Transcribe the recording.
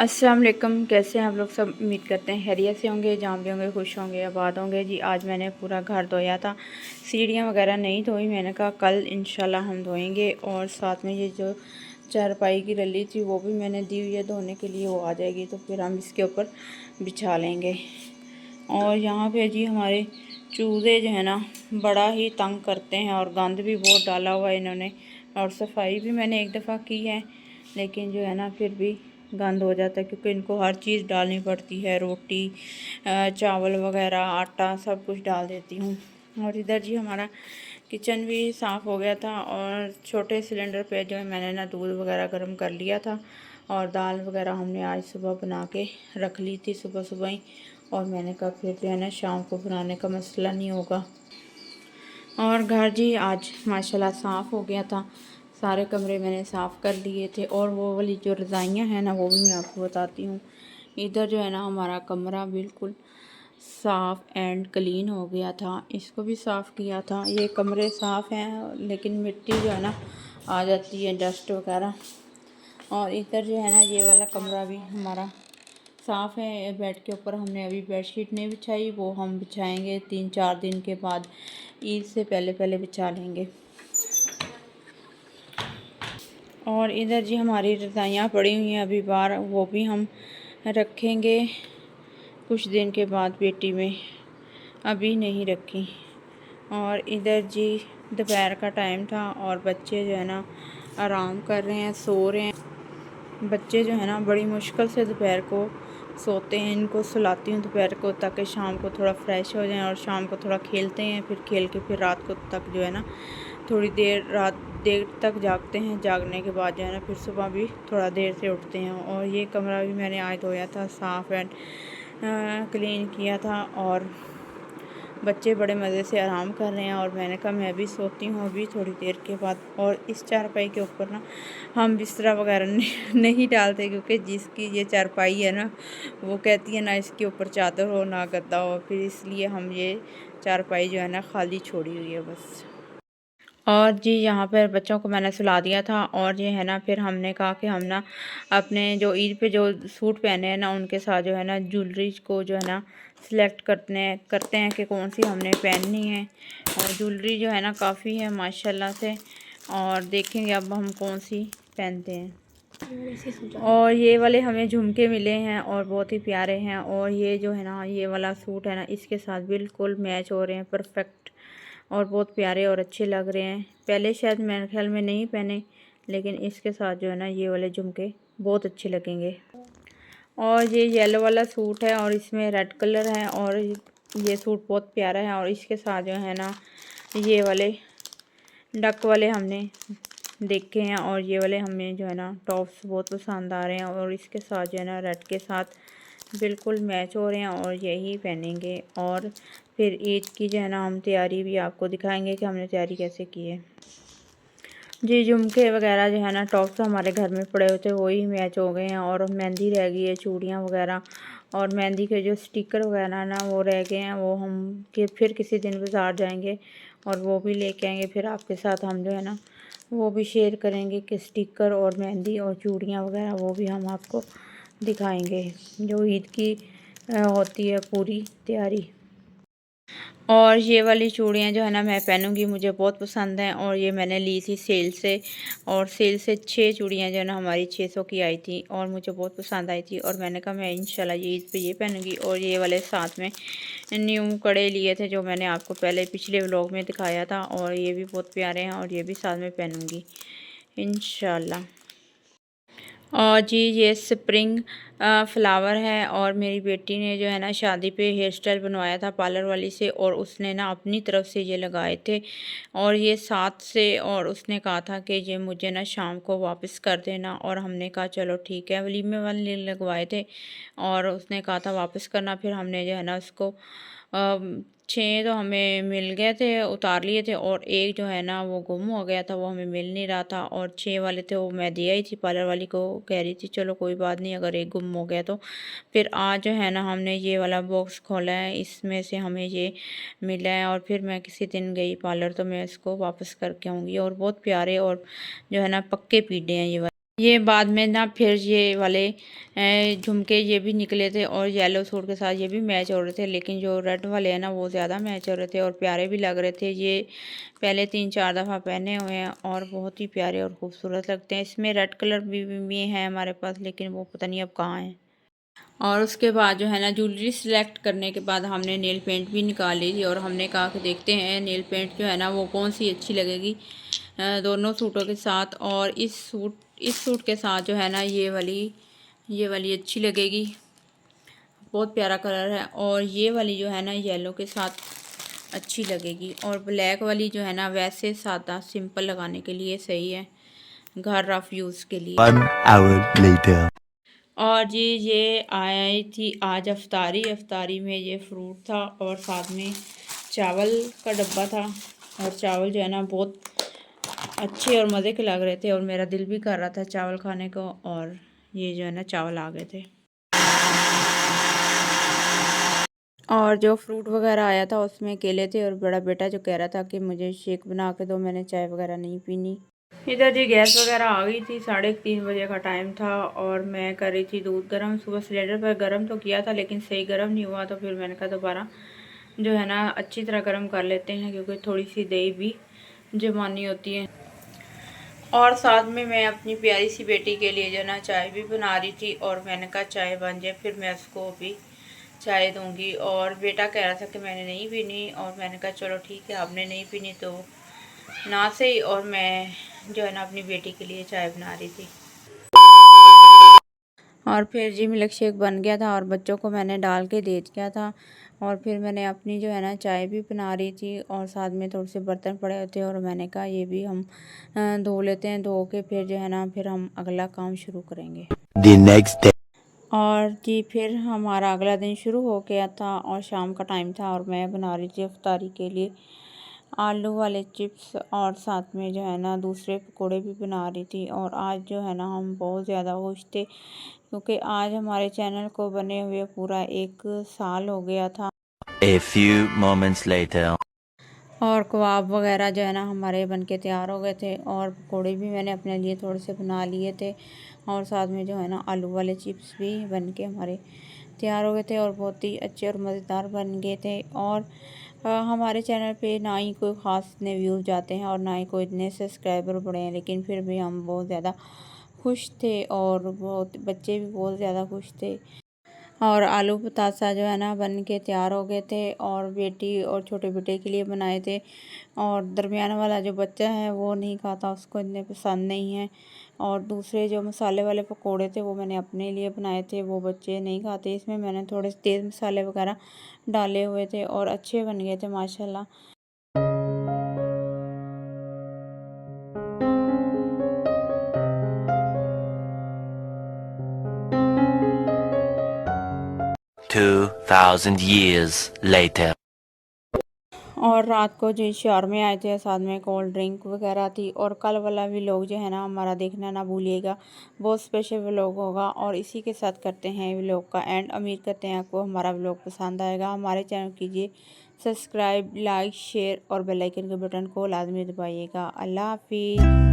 अस्सलाम वालेकुम। कैसे हैं आप लोग सब? उम्मीद करते हैं खैरियत से होंगे, जहाँ भी होंगे खुश होंगे, आबाद होंगे। जी आज मैंने पूरा घर धोया था, सीढ़ियाँ वगैरह नहीं धोई। मैंने कहा कल इंशाल्लाह हम धोएंगे। और साथ में ये जो चारपाई की रली थी वो भी मैंने दी हुई है धोने के लिए, वो आ जाएगी तो फिर हम इसके ऊपर बिछा लेंगे। और यहाँ पे जी हमारे चूज़े जो है ना बड़ा ही तंग करते हैं और गंद भी बहुत डाला हुआ है इन्होंने। और सफाई भी मैंने एक दफ़ा की है, लेकिन जो है ना फिर भी गंद हो जाता है, क्योंकि इनको हर चीज़ डालनी पड़ती है, रोटी चावल वगैरह आटा सब कुछ डाल देती हूँ। और इधर जी हमारा किचन भी साफ़ हो गया था। और छोटे सिलेंडर पे जो है मैंने ना दूध वगैरह गर्म कर लिया था। और दाल वगैरह हमने आज सुबह बना के रख ली थी सुबह सुबह ही। और मैंने कहा फिर जो है ना शाम को बनाने का मसला नहीं होगा। और घर जी आज माशाल्लाह साफ़ हो गया था, सारे कमरे मैंने साफ़ कर लिए थे। और वो वाली जो रज़ाइयाँ हैं ना वो भी मैं आपको बताती हूँ। इधर जो है ना हमारा कमरा बिल्कुल साफ़ एंड क्लीन हो गया था, इसको भी साफ़ किया था। ये कमरे साफ़ हैं लेकिन मिट्टी जो है ना आ जाती है, डस्ट वगैरह। और इधर जो है ना ये वाला कमरा भी हमारा साफ़ है। बेड के ऊपर हमने अभी बेडशीट नहीं बिछाई, वो हम बिछाएंगे 3-4 दिन के बाद, ईद से पहले पहले बिछा लेंगे। और इधर जी हमारी रज़ाइयाँ पड़ी हुई हैं अभी बाहर, वो भी हम रखेंगे कुछ दिन के बाद पेटी में, अभी नहीं रखी। और इधर जी दोपहर का टाइम था और बच्चे जो है ना आराम कर रहे हैं, सो रहे हैं। बच्चे जो है ना बड़ी मुश्किल से दोपहर को सोते हैं। इनको सुलाती हूँ दोपहर को ताकि शाम को थोड़ा फ्रेश हो जाएं। और शाम को थोड़ा खेलते हैं, फिर खेल के फिर रात को तक जो है ना थोड़ी देर रात देर तक जागते हैं। जागने के बाद जो है ना फिर सुबह भी थोड़ा देर से उठते हैं। और ये कमरा भी मैंने आज धोया था, साफ़ एंड क्लीन किया था। और बच्चे बड़े मज़े से आराम कर रहे हैं। और मैंने कहा मैं भी सोती हूँ अभी थोड़ी देर के बाद। और इस चारपाई के ऊपर ना हम बिस्तरा वगैरह नहीं डालते, क्योंकि जिसकी ये चारपाई है ना वो कहती है ना इसके ऊपर चादर हो ना गद्दा हो, फिर इसलिए हम ये चारपाई जो है ना खाली छोड़ी हुई है बस। और जी यहाँ पर बच्चों को मैंने सुला दिया था। और ये है ना फिर हमने कहा कि हम ना अपने जो ईद पे जो सूट पहने हैं ना उनके साथ जो है ना ज्वेलरी को जो है ना सिलेक्ट करते हैं कि कौन सी हमने पहननी है। और ज्वेलरी जो है ना काफ़ी है माशाल्लाह से, और देखेंगे अब हम कौन सी पहनते हैं। और ये वाले हमें झुमके मिले हैं और बहुत ही प्यारे हैं। और ये जो है ना ये वाला सूट है ना इसके साथ बिल्कुल मैच हो रहे हैं, परफेक्ट, और बहुत प्यारे और अच्छे लग रहे हैं। पहले शायद मेरे ख्याल में नहीं पहने, लेकिन इसके साथ जो है ना ये वाले झुमके बहुत अच्छे लगेंगे। और ये येलो वाला सूट है और इसमें रेड कलर है। और ये सूट बहुत प्यारा है। और इसके साथ जो है ना ये वाले डक वाले हमने देखे हैं। और ये वाले हमें जो है ना टॉप्स बहुत पसंद आ रहे हैं। और इसके साथ जो है ना रेड के साथ बिल्कुल मैच हो रहे हैं, और यही पहनेंगे। और फिर ईद की जो है ना हम तैयारी भी आपको दिखाएंगे कि हमने तैयारी कैसे की है। जी झुमके वगैरह जो है ना टॉप्स हमारे घर में पड़े होते वही मैच हो गए हैं। और मेहंदी रह गई है, चूड़ियाँ वगैरह, और मेहंदी के जो स्टिकर वगैरह ना वो रह गए हैं, वो हम फिर किसी दिन बाज़ार जाएंगे और वो भी लेके आएंगे। फिर आपके साथ हम जो है ना वो भी शेयर करेंगे कि स्टिकर और मेहंदी और चूड़ियाँ वगैरह वो भी हम आपको दिखाएंगे, जो ईद की होती है पूरी तैयारी। और ये वाली चूड़ियाँ जो है ना मैं पहनूंगी, मुझे बहुत पसंद हैं। और ये मैंने ली थी सेल से, और सेल से 6 चूड़ियाँ जो है ना हमारी 600 की आई थी, और मुझे बहुत पसंद आई थी। और मैंने कहा मैं इंशाल्लाह ये ईद पे ये पहनूंगी। और ये वाले साथ में न्यू कड़े लिए थे जो मैंने आपको पहले पिछले व्लॉग में दिखाया था, और ये भी बहुत प्यारे हैं, और ये भी साथ में पहनूंगी इंशाल्लाह। और जी ये स्प्रिंग फ्लावर है। और मेरी बेटी ने जो है ना शादी पे हेयर स्टाइल बनवाया था पार्लर वाली से, और उसने ना अपनी तरफ से ये लगाए थे। और ये साथ से, और उसने कहा था कि ये मुझे ना शाम को वापस कर देना। और हमने कहा चलो ठीक है, वलीमे वाले लगवाए थे और उसने कहा था वापस करना। फिर हमने जो है ना उसको 6 तो हमें मिल गए थे, उतार लिए थे। और एक जो है ना वो गुम हो गया था, वो हमें मिल नहीं रहा था। और 6 वाले थे वो मैं दिया ही थी पार्लर वाली को, कह रही थी चलो कोई बात नहीं अगर एक गुम हो गया तो। फिर आज जो है ना हमने ये वाला बॉक्स खोला है, इसमें से हमें ये मिला है। और फिर मैं किसी दिन गई पार्लर तो मैं इसको वापस करके आऊँगी। और बहुत प्यारे और जो है ना पक्के पीढ़े हैं ये वाले। ये बाद में ना फिर ये वाले झुमके ये भी निकले थे और येलो सूट के साथ ये भी मैच हो रहे थे, लेकिन जो रेड वाले हैं ना वो ज़्यादा मैच हो रहे थे और प्यारे भी लग रहे थे। ये पहले 3-4 दफ़ा पहने हुए हैं और बहुत ही प्यारे और खूबसूरत लगते हैं। इसमें रेड कलर भी है हमारे पास, लेकिन वो पता नहीं अब कहाँ है। और उसके बाद जो है ना ज्वेलरी सिलेक्ट करने के बाद हमने नेल पेंट भी निकाल ली थी और हमने कहा कि देखते हैं नेल पेंट जो है ना वो कौन सी अच्छी लगेगी दोनों सूटों के साथ। और इस सूट के साथ जो है ना ये वाली अच्छी लगेगी, बहुत प्यारा कलर है। और ये वाली जो है ना येलो के साथ अच्छी लगेगी। और ब्लैक वाली जो है ना वैसे सादा सिंपल लगाने के लिए सही है, घर रफ यूज़ के लिए। 1 hour later. और जी ये आई थी आज अफ्तारी में ये फ्रूट था और साथ में चावल का डब्बा था। और चावल जो है ना बहुत अच्छे और मज़े के लग रहे थे और मेरा दिल भी कर रहा था चावल खाने को। और ये जो है ना चावल आ गए थे। और जो फ्रूट वगैरह आया था उसमें केले थे और बड़ा बेटा जो कह रहा था कि मुझे शेक बना के दो, मैंने चाय वगैरह नहीं पीनी। इधर जी गैस वगैरह आ गई थी, 3:30 बजे का टाइम था और मैं कर रही थी दूध गर्म। सुबह सिलेंडर पर गर्म तो किया था लेकिन सही गर्म नहीं हुआ, तो फिर मैंने कहा दोबारा जो है ना अच्छी तरह गर्म कर लेते हैं, क्योंकि थोड़ी सी दही भी जमानी होती है। और साथ में मैं अपनी प्यारी सी बेटी के लिए जो ना चाय भी बना रही थी और मैंने कहा चाय बन जाए फिर मैं उसको भी चाय दूंगी। और बेटा कह रहा था कि मैंने नहीं पीनी और मैंने कहा चलो ठीक है, आपने नहीं पीनी तो ना सही। और मैं जो है ना अपनी बेटी के लिए चाय बना रही थी। और फिर जी मिल्क शेक बन गया था और बच्चों को मैंने डाल के दे दिया था। और फिर मैंने अपनी जो है ना चाय भी बना रही थी और साथ में थोड़े से बर्तन पड़े होते और मैंने कहा ये भी हम धो लेते हैं, धो के फिर जो है ना फिर हम अगला काम शुरू करेंगे। The next day. और जी फिर हमारा अगला दिन शुरू हो गया था और शाम का टाइम था और मैं बना रही थी इफ्तारी के लिए आलू वाले चिप्स और साथ में जो है ना दूसरे पकोड़े भी बना रही थी। और आज जो है ना हम बहुत ज़्यादा खुश थे, क्योंकि आज हमारे चैनल को बने हुए पूरा 1 साल हो गया था। A few moments later. और कबाब वगैरह जो है ना हमारे बनके तैयार हो गए थे और पकोड़े भी मैंने अपने लिए थोड़े से बना लिए थे और साथ में जो है ना आलू वाले चिप्स भी बनके हमारे तैयार हो गए थे और बहुत ही अच्छे और मज़ेदार बन गए थे। और हमारे चैनल पे ना ही कोई ख़ास इतने व्यूज़ जाते हैं और ना ही कोई इतने सब्सक्राइबर बढ़े हैं, लेकिन फिर भी हम बहुत ज़्यादा खुश थे और बहुत बच्चे भी बहुत ज़्यादा खुश थे। और आलू पतासा जो है ना बन के तैयार हो गए थे और बेटी और छोटे बेटे के लिए बनाए थे। और दरमियाना वाला जो बच्चा है वो नहीं खाता, उसको इतने पसंद नहीं है। और दूसरे जो मसाले वाले पकोड़े थे वो मैंने अपने लिए बनाए थे, वो बच्चे नहीं खाते। इसमें मैंने थोड़े तेज़ मसाले वगैरह डाले हुए थे और अच्छे बन गए थे माशाल्लाह। 2,000 years later. और रात को जो शहर में आए थे, साथ में कोल्ड ड्रिंक वगैरह थी। और कल वाला व्लॉग जो है ना हमारा देखना ना भूलिएगा, बहुत स्पेशल व्लॉग होगा। और इसी के साथ करते हैं व्लॉग का एंड। उम्मीद करते हैं आपको हमारा व्लॉग पसंद आएगा। हमारे चैनल कीजिए सब्सक्राइब, लाइक, शेयर और बेल आइकन के बटन को लाजमी दबाइएगा। अल्लाह हाफिज़।